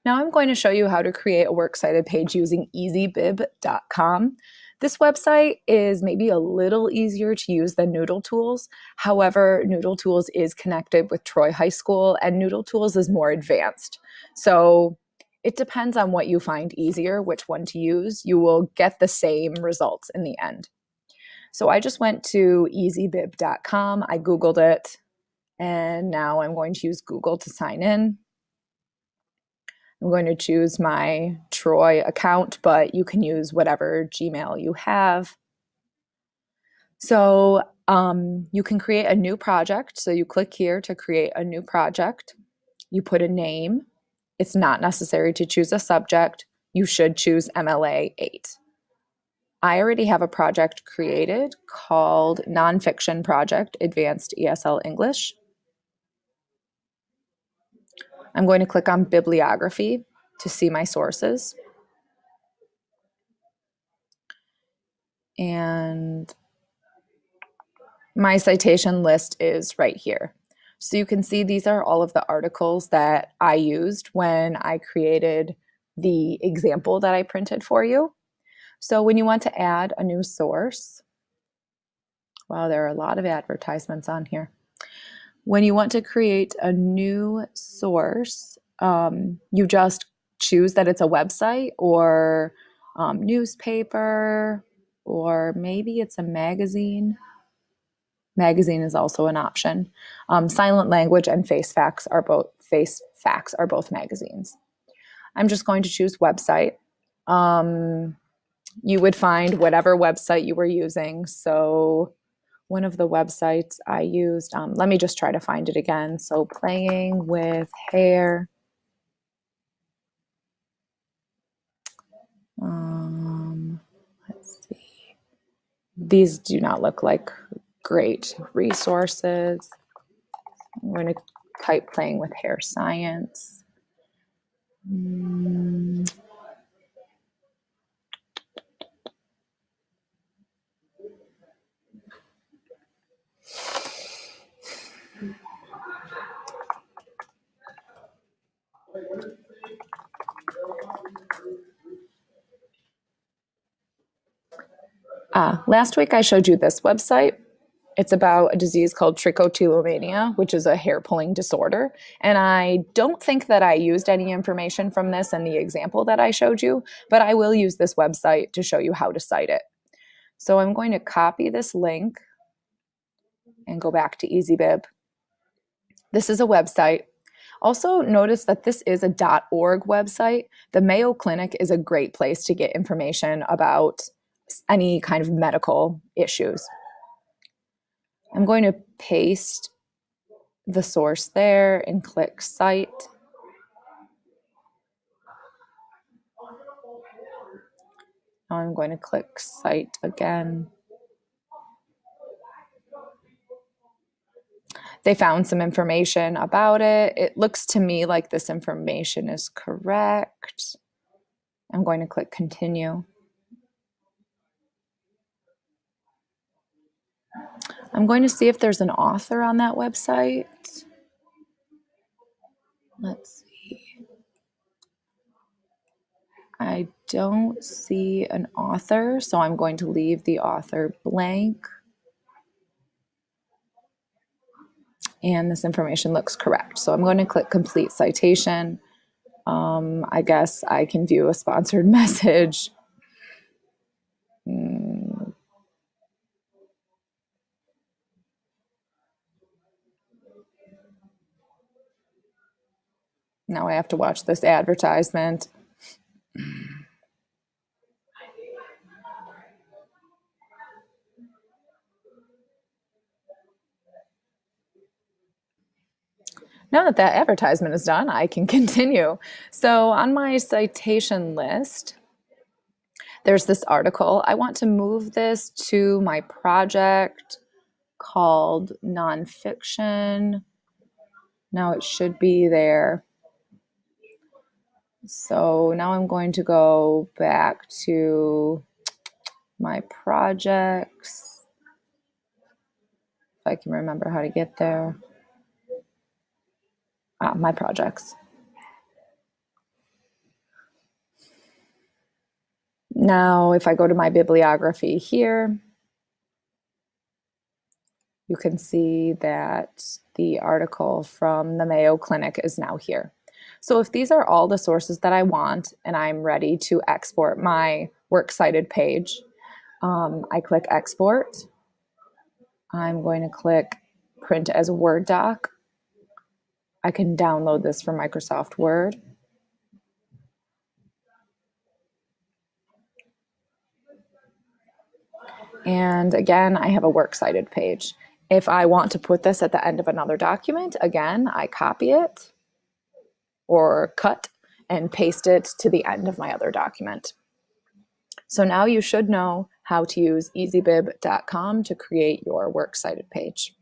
Now I'm going to show you how to create a works cited page using easybib.com. This website is maybe a little easier to use than Noodle Tools. However, Noodle Tools is connected with Troy High School and Noodle Tools is more advanced. So it depends on what you find easier, which one to use. You will get the same results in the end. So I just went to easybib.com. I Googled it, and now I'm going to use Google to sign in. I'm going to choose my Troy account, but you can use whatever Gmail you have. So you can create a new project. So you click here to create a new project. You put a name. It's not necessary to choose a subject. You should choose MLA 8. I already have a project created called Nonfiction Project Advanced ESL English. I'm going to click on Bibliography to see my sources. And my citation list is right here. So you can see these are all of the articles that I used when I created the example that I printed for you. So when you want to add a new source, wow, there are a lot of advertisements on here. When you want to create a new source, you just choose that it's a website or newspaper, or maybe it's a magazine. Magazine is also an option. Silent Language and Face Facts are both magazines. I'm just going to choose website. You would find whatever website you were using. So one of the websites I used, let me just try to find it again. So Playing with Hair. Let's see. These do not look like great resources. I'm going to type Playing with Hair Science. Last week I showed you this website. It's about a disease called trichotillomania, which is a hair pulling disorder. And I don't think that I used any information from this in the example that I showed you, but I will use this website to show you how to cite it. So I'm going to copy this link and go back to Easybib. This is a website. Also notice that this is a .org website. The Mayo Clinic is a great place to get information about any kind of medical issues. I'm going to paste the source there and click Cite. Now I'm going to click Cite again. They found some information about it. It looks to me like this information is correct. I'm going to click Continue. I'm going to see if there's an author on that website. Let's see. I don't see an author, so I'm going to leave the author blank. And this information looks correct. So I'm going to click Complete Citation. I guess I can view a sponsored message. Now I have to watch this advertisement. Now that that advertisement is done, I can continue. So on my citation list, there's this article. I want to move this to my project called Nonfiction. Now it should be there. So now I'm going to go back to my projects. If I can remember how to get there. My projects. Now, if I go to my bibliography here, you can see that the article from the Mayo Clinic is now here. So if these are all the sources that I want and I'm ready to export my works cited page, I click export. I'm going to click print as a Word doc. I can download this from Microsoft Word. And again, I have a works cited page. If I want to put this at the end of another document, again, I copy it or cut and paste it to the end of my other document. So now you should know how to use easybib.com to create your works cited page.